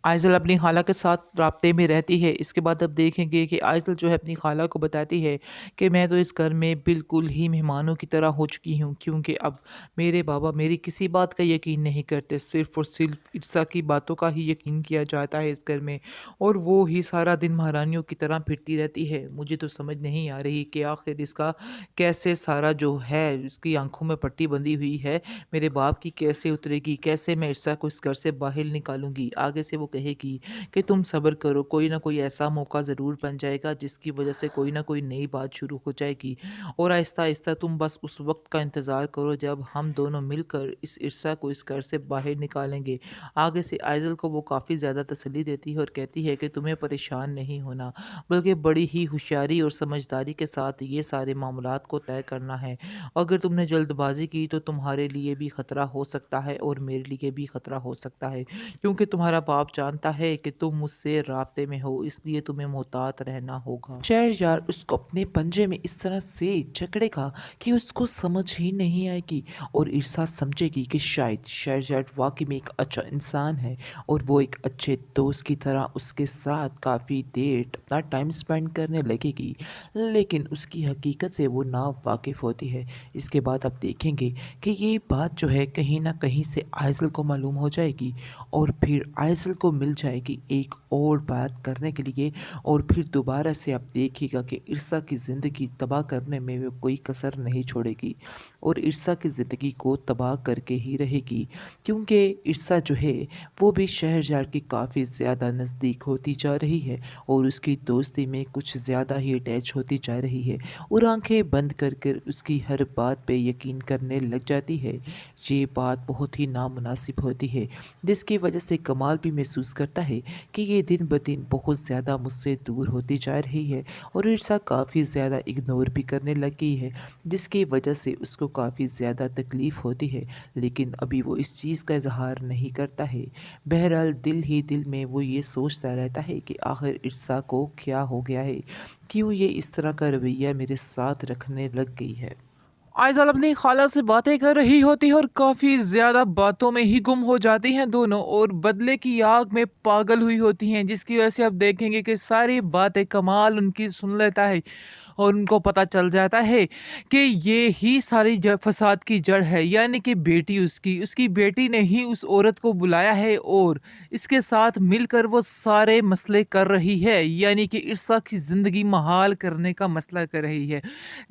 आइज़ल अपनी खाला के साथ राब्ते में रहती है। इसके बाद अब देखेंगे कि आइज़ल जो है अपनी खाला को बताती है कि मैं तो इस घर में बिल्कुल ही मेहमानों की तरह हो चुकी हूँ, क्योंकि अब मेरे बाबा मेरी किसी बात का यकीन नहीं करते। सिर्फ़ और सिर्फ़ इर्सा की बातों का ही यकीन किया जाता है इस घर में, और वो ही सारा दिन महारानियों की तरह फिरती रहती है। मुझे तो समझ नहीं आ रही कि आखिर इसका कैसे सारा जो है, इसकी आँखों में पट्टी बंधी हुई है, मेरे बाप की कैसे उतरेगी? कैसे मैं इर्सा को इस घर से बाहर निकालूँगी? आगे से वो कहेगी कि तुम सब्र करो, कोई ना कोई ऐसा मौका ज़रूर बन जाएगा जिसकी वजह से कोई ना कोई नई बात शुरू हो जाएगी, और आहिस्ता-आहिस्ता तुम बस उस वक़्त का इंतज़ार करो जब हम दोनों मिलकर इस इर्सा को इस घर से बाहर निकालेंगे। आगे से आइज़ल को वो काफ़ी ज़्यादा तसल्ली देती है और कहती है कि तुम्हें परेशान नहीं होना, बल्कि बड़ी ही होशियारी और समझदारी के साथ ये सारे मामलात को तय करना है। अगर तुमने जल्दबाज़ी की तो तुम्हारे लिए भी ख़तरा हो सकता है और मेरे लिए भी ख़तरा हो सकता है, क्योंकि तुम्हारा बाप जानता है कि तुम मुझसे राब्ते में हो, इसलिए तुम्हें मोहतात रहना होगा। शहरयार उसको अपने पंजे में इस तरह से जकड़ेगा कि उसको समझ ही नहीं आएगी, और ईर्षा समझेगी कि शायद शहरयार वाकई में एक अच्छा इंसान है और वो एक अच्छे दोस्त की तरह उसके साथ काफ़ी देर अपना टाइम स्पेंड करने लगेगी, लेकिन उसकी हकीकत से वो ना वाकिफ़ होती है। इसके बाद आप देखेंगे कि ये बात जो है कहीं न कहीं से आइज़ल को मालूम हो जाएगी, और फिर आइज़ल को मिल जाएगी एक और बात करने के लिए, और फिर दोबारा से आप देखिएगा कि इर्सा की ज़िंदगी तबाह करने में वो कोई कसर नहीं छोड़ेगी, और इर्सा की ज़िंदगी को तबाह करके ही रहेगी, क्योंकि इर्सा जो है वो भी शहरयार की काफ़ी ज़्यादा नज़दीक होती जा रही है, और उसकी दोस्ती में कुछ ज़्यादा ही अटैच होती जा रही है, और आंखें बंद कर कर उसकी हर बात पे यकीन करने लग जाती है। ये बात बहुत ही नामुनासिब होती है, जिसकी वजह से कमाल भी महसूस करता है कि ये दिन ब दिन बहुत ज़्यादा मुझसे दूर होती जा रही है, और ईर्षा काफ़ी ज़्यादा इग्नोर भी करने लग गई है, जिसकी वजह से उसको काफ़ी ज़्यादा तकलीफ़ होती है, लेकिन अभी वो इस चीज़ का इजहार नहीं करता है। बहरहाल दिल ही दिल में वो ये सोचता रहता है कि आखिर ईर्षा को क्या हो गया है, क्यों ये इस तरह का रवैया मेरे साथ रखने लग गई है। आइज़ल अपनी खाला से बातें कर रही होती है और काफ़ी ज़्यादा बातों में ही गुम हो जाती हैं दोनों, और बदले की आग में पागल हुई होती हैं, जिसकी वजह से आप देखेंगे कि सारी बातें कमाल उनकी सुन लेता है, और उनको पता चल जाता है कि ये ही सारी फसाद की जड़ है, यानी कि बेटी उसकी बेटी ने ही उस औरत को बुलाया है, और इसके साथ मिलकर वो सारे मसले कर रही है, यानी कि इर्सा की ज़िंदगी महाल करने का मसला कर रही है।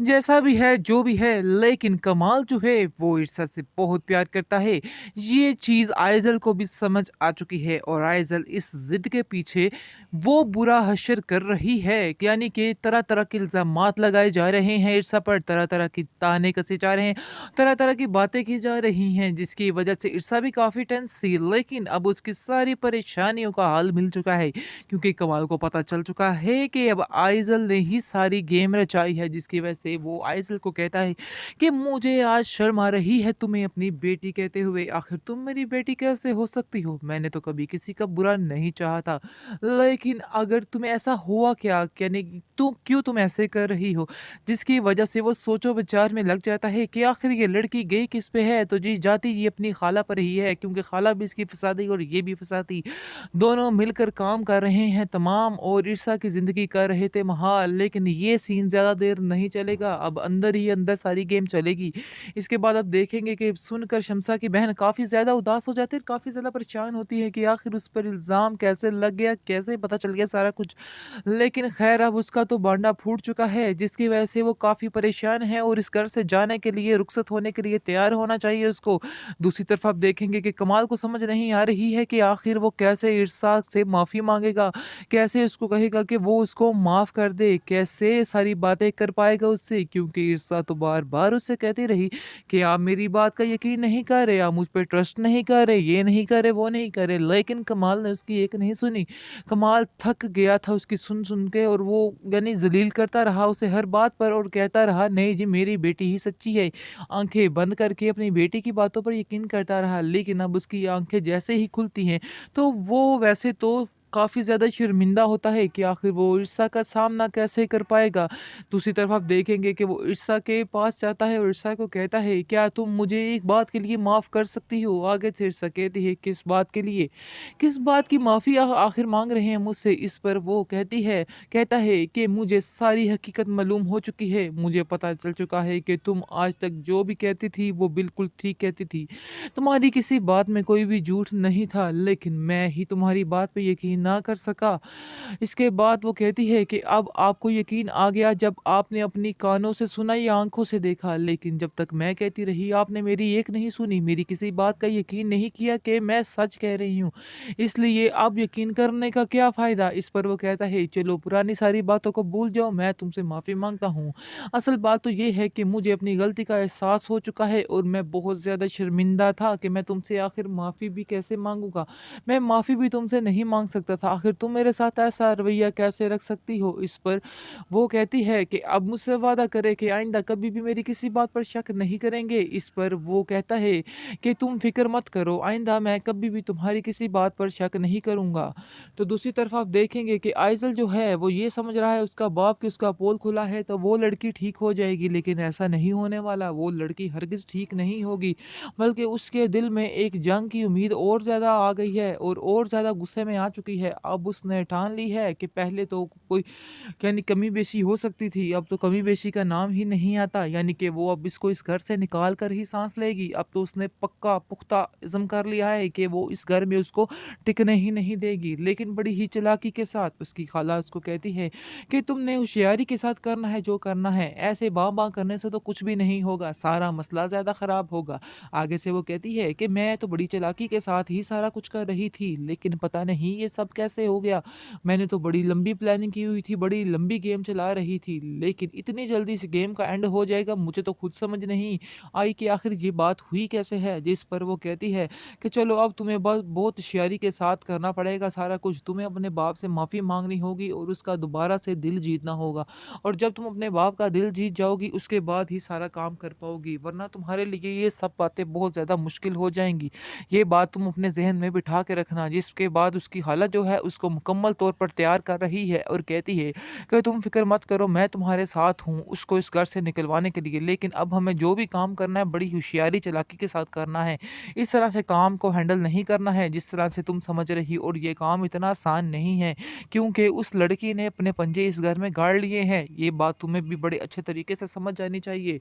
जैसा भी है, जो भी है, लेकिन कमाल जो है वो ईर्षा से बहुत प्यार करता है। ये चीज़ आइज़ल को भी समझ आ चुकी है, और आइज़ल इस ज़िद के पीछे वो बुरा हश्र कर रही है, यानी कि तरह-तरह के इल्ज़ामात लगाए जा रहे हैं ईर्षा पर, तरह-तरह की ताने कसे जा रहे हैं, तरह-तरह की बातें की जा रही हैं, जिसकी वजह से ईर्षा भी काफ़ी टेंस थी। लेकिन अब उसकी सारी परेशानियों का हल मिल चुका है, क्योंकि कमाल को पता चल चुका है कि अब आइज़ल ने ही सारी गेम रचाई है, जिसकी वजह से वो आइज़ल को कहता है कि मुझे आज शर्म आ रही है तुम्हें अपनी बेटी कहते हुए। आखिर तुम मेरी बेटी कैसे हो सकती हो? मैंने तो कभी किसी का बुरा नहीं चाहा था। लेकिन अगर तुम्हें ऐसा हुआ क्या? यानी कि क्यों तुम ऐसे कर रही हो? जिसकी वजह से वो सोचो-विचार में लग जाता है कि आखिर ये लड़की गई किस पे है? तो जी जाती ये अपनी खाला पर ही है, क्योंकि खाला भी इसकी फसादी और ये भी फसादी। दोनों मिलकर काम कर रहे हैं तमाम, और ईर्षा की ज़िंदगी कर रहे थे महाल। लेकिन ये सीन ज़्यादा देर नहीं चलेगा, अब अंदर ही अंदर सारी गेम चलेगी। इसके बाद आप देखेंगे कि सुनकर शम्सा की बहन काफ़ी ज़्यादा उदास हो जाती है, काफ़ी ज़्यादा परेशान होती है कि आखिर उस पर इल्ज़ाम कैसे लग गया, कैसे पता चल गया सारा कुछ। लेकिन ख़ैर अब उसका तो बांडा फूट चुका है, जिसकी वजह से वो काफ़ी परेशान है, और इस घर से जाने के लिए, रुखसत होने के लिए तैयार होना चाहिए उसको। दूसरी तरफ आप देखेंगे कि कमाल को समझ नहीं आ रही है कि आखिर वो कैसे इरसाक से माफ़ी माँगेगा, कैसे उसको कहेगा कि वो उसको माफ़ कर दे, कैसे सारी बातें कर पाएगा उससे, क्योंकि इरसा तो बार-बार उससे कहती रही कि आप मेरी बात का यकीन नहीं कर रहे, आप मुझ पे ट्रस्ट नहीं कर रहे, ये नहीं कर रहे, वो नहीं कर रहे, लेकिन कमाल ने उसकी एक नहीं सुनी। कमाल थक गया था उसकी सुन-सुन के, और वो यानी ज़लील करता रहा उसे हर बात पर, और कहता रहा नहीं जी मेरी बेटी ही सच्ची है। आँखें बंद करके अपनी बेटी की बातों पर यकीन करता रहा, लेकिन अब उसकी आँखें जैसे ही खुलती हैं, तो वो वैसे तो काफ़ी ज़्यादा शर्मिंदा होता है कि आखिर वो ईर्ष्या का सामना कैसे कर पाएगा। दूसरी तरफ आप देखेंगे कि वो ईर्ष्या के पास जाता है और ईर्ष्या को कहता है, क्या तुम मुझे एक बात के लिए माफ़ कर सकती हो? आगे से ईर्ष्या कहती है, किस बात के लिए? किस बात की माफ़ी आखिर माँग रहे हैं मुझसे? इस पर वो कहता है कि मुझे सारी हकीकत मालूम हो चुकी है। मुझे पता चल चुका है कि तुम आज तक जो भी कहती थी वो बिल्कुल ठीक कहती थी। तुम्हारी किसी बात में कोई भी झूठ नहीं था, लेकिन मैं ही तुम्हारी बात पे यकीन ना कर सका। इसके बाद वो कहती है कि अब आपको यकीन आ गया जब आपने अपनी कानों से सुना या आँखों से देखा, लेकिन जब तक मैं कहती रही आपने मेरी एक नहीं सुनी, मेरी किसी बात का यकीन नहीं किया कि मैं सच कह रही हूँ। इसलिए अब यकीन करने का क्या फ़ायदा? इस पर वो कहता है, चलो पुरानी सारी बातों को भूल जाओ, मैं तुमसे माफ़ी माँगता हूँ। असल बात तो ये है कि मुझे अपनी गलती का एहसास हो चुका है और मैं बहुत ज़्यादा शर्मिंदा था कि मैं तुमसे आखिर माफ़ी भी कैसे माँगूँगा? मैं माफ़ी भी तुमसे नहीं माँग सकता था, आखिर तुम मेरे साथ ऐसा रवैया कैसे रख सकती हो? इस पर वो कहती है कि अब मुझसे वादा करें कि आइंदा कभी भी मेरी किसी बात पर शक नहीं करेंगे। इस पर वो कहता है कि तुम फ़िक्र मत करो, आइंदा मैं कभी भी तुम्हारी किसी बात पर शक नहीं करूँगा। तो दूसरी तरफ आप देखेंगे कि आइज़ल जो है वो ये समझ रहा है उसका बाप कि उसका पोल खुला है तो वो लड़की ठीक हो जाएगी, लेकिन ऐसा नहीं होने वाला। वो लड़की हरगिज़ ठीक नहीं होगी, बल्कि उसके दिल में एक जंग की उम्मीद और ज़्यादा आ गई है और ज़्यादा गुस्से में आ चुकी है। अब उसने ठान ली है कि पहले तो कोई यानी कमी-बेशी हो सकती थी, अब तो कमी-बेशी का नाम ही नहीं आता, यानी कि वो अब इसको इस घर से निकाल कर ही साँस लेगी। अब तो उसने पक्का पुख्ता इज़्म कर लिया है कि वो इस घर में उसको टिकने ही नहीं देगी। लेकिन बड़ी ही चालाकी के साथ उसकी खाला उसको कहती है कि तुमने होशियारी के साथ करना है जो करना है, ऐसे बाँ-बाँ करने से तो कुछ भी नहीं होगा, सारा मसला ज़्यादा ख़राब होगा। आगे से वो कहती है कि मैं तो बड़ी चालाकी के साथ ही सारा कुछ कर रही थी, लेकिन पता नहीं ये सब कैसे हो गया। मैंने तो बड़ी लंबी प्लानिंग की हुई थी, बड़ी लंबी गेम चला रही थी, लेकिन इतनी जल्दी इस गेम का एंड हो जाएगा मुझे तो खुद समझ नहीं आई कि आखिर ये बात हुई कैसे है। जिस पर वो कहती है कि चलो अब तुम्हें बस बहुत होशियारी के साथ करना पड़ेगा सारा कुछ, तुम्हें अपने बाप से माफ़ी मांगनी होगी और उसका दोबारा से दिल जीतना होगा, और जब तुम अपने बाप का दिल जीत जाओगी उसके बाद ही सारा काम कर पाओगी, वरना तुम्हारे लिए ये सब बातें बहुत ज़्यादा मुश्किल हो जाएंगी। ये बात तुम अपने जहन में बिठा के रखना। जिसके बाद उसकी हालत जो है उसको मुकम्मल तौर पर तैयार कर रही है और कहती है कि तुम फिक्र मत करो, मैं तुम्हारे साथ हूँ उसको इस घर से निकलवाने के लिए, लेकिन अब हमें जो भी काम करना है बड़ी होशियारी चालाकी के साथ करना है। इस तरह से काम को हैंडल नहीं करना है जिस तरह से तुम समझ रही, और ये काम इतना आसान नहीं है क्योंकि उस लड़की ने अपने पंजे इस घर में गाड़ लिए हैं। ये बात तुम्हें भी बड़े अच्छे तरीके से समझ जानी चाहिए।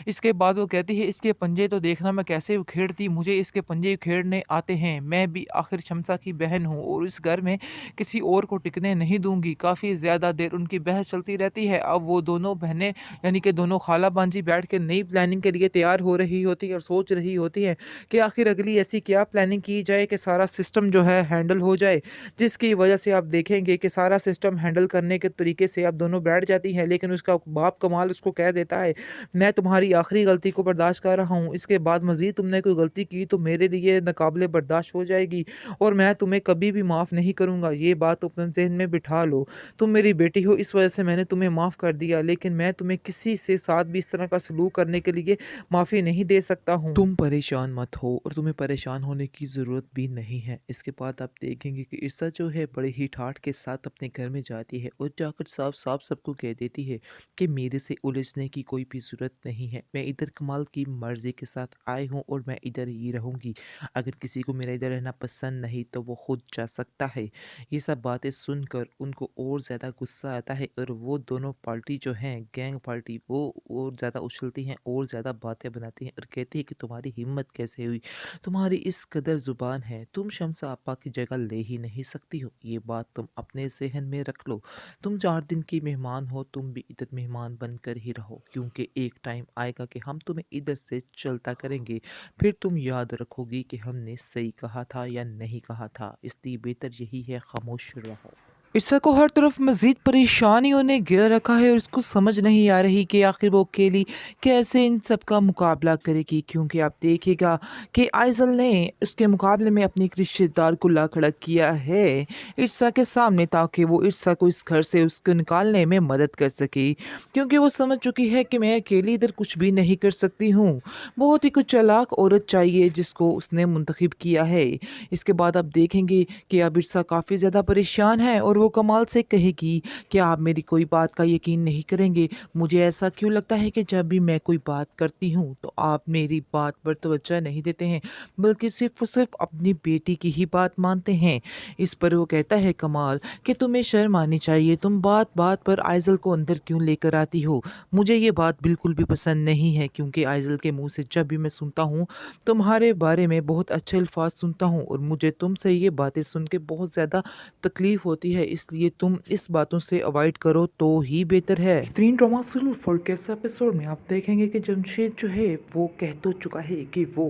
इसके बाद वो कहती है, इसके पंजे तो देखना मैं कैसे उखेड़ती, मुझे इसके पंजे उखेड़ने आते हैं। मैं भी आखिर शम्सा की बहन हूँ और इस घर में किसी और को टिकने नहीं दूंगी। काफ़ी ज़्यादा देर उनकी बहस चलती रहती है। अब वो दोनों बहनें यानी कि दोनों खाला बांजी बैठ के नई प्लानिंग के लिए तैयार हो रही होती है और सोच रही होती है कि आखिर अगली ऐसी क्या प्लानिंग की जाए कि सारा सिस्टम जो है हैंडल हो जाए, जिसकी वजह से आप देखेंगे कि सारा सिस्टम हैंडल करने के तरीके से आप दोनों बैठ जाती हैं, लेकिन उसका बाप कमाल उसको कह देता है, मैं तुम्हारी आखिरी गलती को बर्दाश्त कर रहा हूँ, इसके बाद मज़ीद तुमने कोई गलती की तो मेरे लिए नाकाबिले बर्दाश्त हो जाएगी और मैं तुम्हें कभी भी माफ़ नहीं करूँगा। ये बात अपने ज़हन में बिठा लो। तुम मेरी बेटी हो, इस वजह से मैंने तुम्हें माफ़ कर दिया, लेकिन मैं तुम्हें किसी से साथ भी इस तरह का सलूक करने के लिए माफ़ी नहीं दे सकता हूँ। तुम परेशान मत हो और तुम्हें परेशान होने की ज़रूरत भी नहीं है। इसके बाद आप देखेंगे कि ईर्षा जो है बड़े ही ठाठ के साथ अपने घर में जाती है और जाकर साफ-साफ सबको कह देती है कि मेरे से उलझने की कोई भी ज़रूरत नहीं है। मैं इधर कमाल की मर्ज़ी के साथ आई हूँ और मैं इधर ही रहूँगी। अगर किसी को मेरा इधर रहना पसंद नहीं तो वो खुद जा सकता है। ये सब बातें सुनकर उनको और ज़्यादा गुस्सा आता है और वो दोनों पार्टी जो हैं गैंग पार्टी वो और ज़्यादा उछलती हैं और ज़्यादा बातें बनाती हैं और कहती है कि तुम्हारी हिम्मत कैसे हुई? तुम्हारी इस कदर ज़ुबान है, तुम शम्सा आपा की जगह ले ही नहीं सकती हो। ये बात तुम अपने ज़हन में रख लो। तुम 4 दिन की मेहमान हो, तुम भी इधर मेहमान बनकर ही रहो, क्योंकि एक टाइम आएगा कि हम तुम्हें इधर से चलता करेंगे। फिर तुम याद रखोगी कि हमने सही कहा था या नहीं कहा था। इसलिए बेहतर यही है खामोश रहो। ईसा को हर तरफ मज़ीद परेशानियों ने घेर रखा है और उसको समझ नहीं आ रही कि आखिर वो अकेली कैसे इन सब का मुकाबला करेगी, क्योंकि आप देखिएगा कि आइज़ल ने उसके मुकाबले में अपने एक रिश्तेदार को ला खड़ा किया है ईसा के सामने, ताकि वो ईसा को इस घर से उसको निकालने में मदद कर सके, क्योंकि वो समझ चुकी है कि मैं अकेली इधर कुछ भी नहीं कर सकती हूँ। बहुत ही कुछ चालाक औरत चाहिए जिसको उसने मुंतखब किया है। इसके बाद आप देखेंगे कि अब ईसा काफ़ी ज़्यादा परेशान है और वो कमाल से कहेगी कि आप मेरी कोई बात का यकीन नहीं करेंगे। मुझे ऐसा क्यों लगता है कि जब भी मैं कोई बात करती हूँ तो आप मेरी बात पर तवज्जो नहीं देते हैं, बल्कि सिर्फ और सिर्फ अपनी बेटी की ही बात मानते हैं। इस पर वो कहता है कमाल कि तुम्हें शर्म आनी चाहिए, तुम बात बात पर आइज़ल को अंदर क्यों लेकर आती हो। मुझे ये बात बिल्कुल भी पसंद नहीं है, क्योंकि आइज़ल के मुंह से जब भी मैं सुनता हूँ तुम्हारे बारे में बहुत अच्छे अल्फाज सुनता हूँ और मुझे तुमसे ये बातें सुन के बहुत ज़्यादा तकलीफ़ होती है, इसलिए तुम इस बातों से अवॉइड करो तो ही बेहतर है। बेहतरीन ड्रामा सीरियल फोरकेस्ट एपिसोड में आप देखेंगे कि जमशेद जो है वो कह तो चुका है कि वो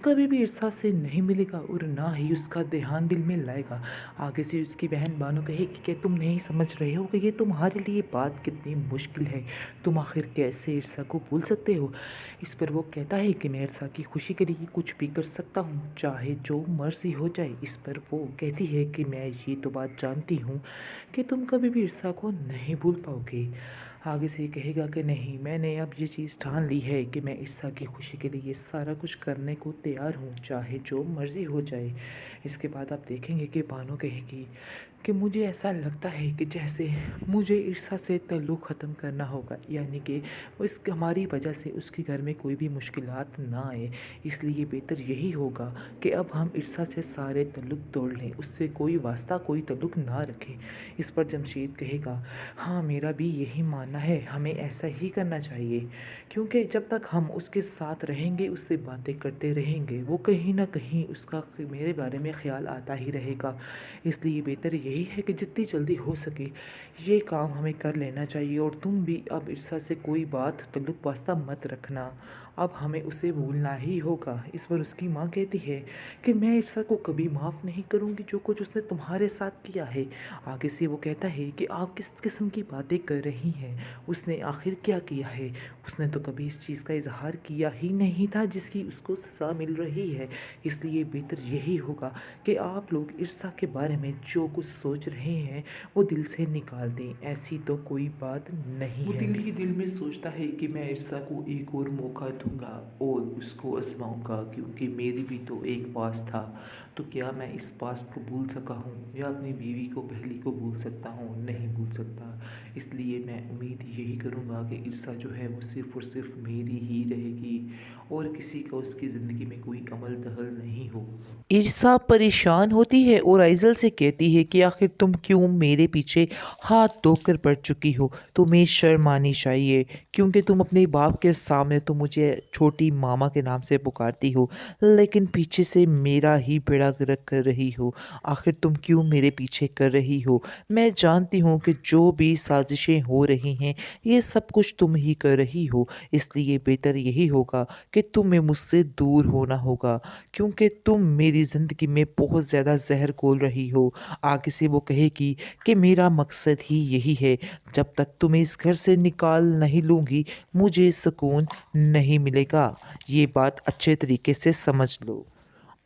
कभी भी ईर्षा से नहीं मिलेगा और ना ही उसका ध्यान दिल में लाएगा। आगे से उसकी बहन बानो कहेगी कि तुम नहीं समझ रहे हो कि ये तुम्हारे लिए बात कितनी मुश्किल है, तुम आखिर कैसे ईर्षा को भूल सकते हो। इस पर वो कहता है कि मैं ईर्षा की खुशी के लिए कुछ भी कर सकता हूँ, चाहे जो मर्जी हो जाए। इस पर वो कहती है कि मैं ये तो बात जानती हूँ कि तुम कभी भी ईर्षा को नहीं भूल पाओगे। आगे से कहेगा कि नहीं, मैंने अब ये चीज़ ठान ली है कि मैं ईर्षा की खुशी के लिए ये सारा कुछ करने को तैयार हूँ, चाहे जो मर्जी हो जाए। इसके बाद आप देखेंगे कि बानो कहेगी कि मुझे ऐसा लगता है कि जैसे मुझे ईर्षा से ताल्लुक़ ख़त्म करना होगा, यानी कि इस हमारी वजह से उसके घर में कोई भी मुश्किलात ना आए, इसलिए बेहतर यही होगा कि अब हम ईर्षा से सारे ताल्लुक़ तोड़ लें, उससे कोई वास्ता कोई ताल्लुक़ ना रखें। इस पर जमशेद कहेगा हाँ, मेरा भी यही मानना है, हमें ऐसा ही करना चाहिए, क्योंकि जब तक हम उसके साथ रहेंगे, उससे बातें करते रहेंगे, वो कहीं ना कहीं उसका मेरे बारे में ख्याल आता ही रहेगा। इसलिए बेहतर यही है कि जितनी जल्दी हो सके ये काम हमें कर लेना चाहिए। और तुम भी अब ईर्षा से कोई बात ताल्लुक़ वास्ता मत रखना, अब हमें उसे भूलना ही होगा। इस पर उसकी माँ कहती है कि मैं ईर्षा को कभी माफ़ नहीं करूँगी जो कुछ उसने तुम्हारे साथ किया है। आगे से वो कहता है कि आप किस किस्म की बातें कर रही हैं, उसने आखिर क्या किया है, उसने तो कभी इस चीज़ का इजहार किया ही नहीं था जिसकी उसको सज़ा मिल रही है। इसलिए बेहतर यही होगा कि आप लोग ईर्षा के बारे में जो कुछ सोच रहे हैं वो दिल से निकाल दें, ऐसी तो कोई बात नहीं है। वो दिल ही दिल में सोचता है कि मैं ईर्षा को एक और मौका दूंगा और उसको आजमाऊंगा, क्योंकि मेरी भी तो एक पास था, तो क्या मैं इस पास को भूल सका हूँ या अपनी बीवी को पहली को भूल सकता हूँ? नहीं भूल सकता। इसलिए मैं उम्मीद यही करूँगा कि ईर्षा जो है वो सिर्फ़ और सिर्फ मेरी ही रहेगी और किसी का उसकी ज़िंदगी में कोई अमल दखल नहीं हो। ईर्षा परेशान होती है और आइज़ल से कहती है कि आखिर तुम क्यों मेरे पीछे हाथ धोकर पड़ चुकी हो, तुम्हें शर्म आनी चाहिए, क्योंकि तुम अपने बाप के सामने तो मुझे छोटी मामा के नाम से पुकारती हो, लेकिन पीछे से मेरा ही बेड़ा गर्क कर रही हो। आखिर तुम क्यों मेरे पीछे कर रही हो? मैं जानती हूँ कि जो भी साजिशें हो रही हैं ये सब कुछ तुम ही कर रही हो, इसलिए बेहतर यही होगा कि तुम्हें मुझसे दूर होना होगा, क्योंकि तुम मेरी ज़िंदगी में बहुत ज़्यादा ज़हर घोल रही हो। आगे से वो कहेगी कि मेरा मकसद ही यही है, जब तक तुम्हें इस घर से निकाल नहीं लूँगी मुझे सुकून नहीं मिलेगा। ये बात अच्छे तरीके से समझ लो।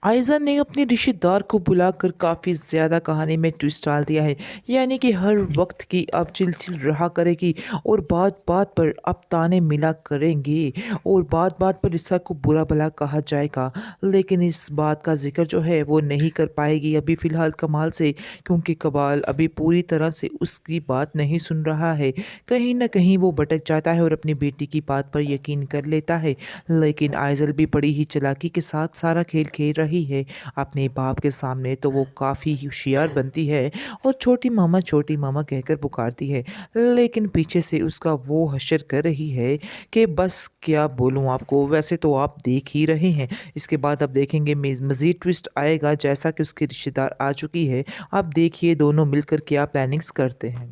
आयज़ा ने अपने रिश्तेदार को बुलाकर काफ़ी ज़्यादा कहानी में ट्विस्ट डाल दिया है, यानी कि हर वक्त की अब चिल रहा करेगी और बात बात पर अब ताने मिला करेंगे और बात बात पर ईसा को बुरा भला कहा जाएगा, लेकिन इस बात का जिक्र जो है वो नहीं कर पाएगी अभी फ़िलहाल कमाल से, क्योंकि कमाल अभी पूरी तरह से उसकी बात नहीं सुन रहा है। कहीं ना कहीं वो भटक जाता है और अपनी बेटी की बात पर यकीन कर लेता है, लेकिन आइज़ल भी बड़ी ही चालाकी के साथ सारा खेल खेल रही है। अपने बाप के सामने तो वो काफ़ी होशियार बनती है और छोटी मामा कहकर पुकारती है, लेकिन पीछे से उसका वो हशर कर रही है कि बस क्या बोलूँ आपको, वैसे तो आप देख ही रहे हैं। इसके बाद अब देखेंगे मज़ीद ट्विस्ट आएगा, जैसा कि उसकी रिश्तेदार आ चुकी है। अब देखिए दोनों मिलकर क्या प्लानिंग्स करते हैं।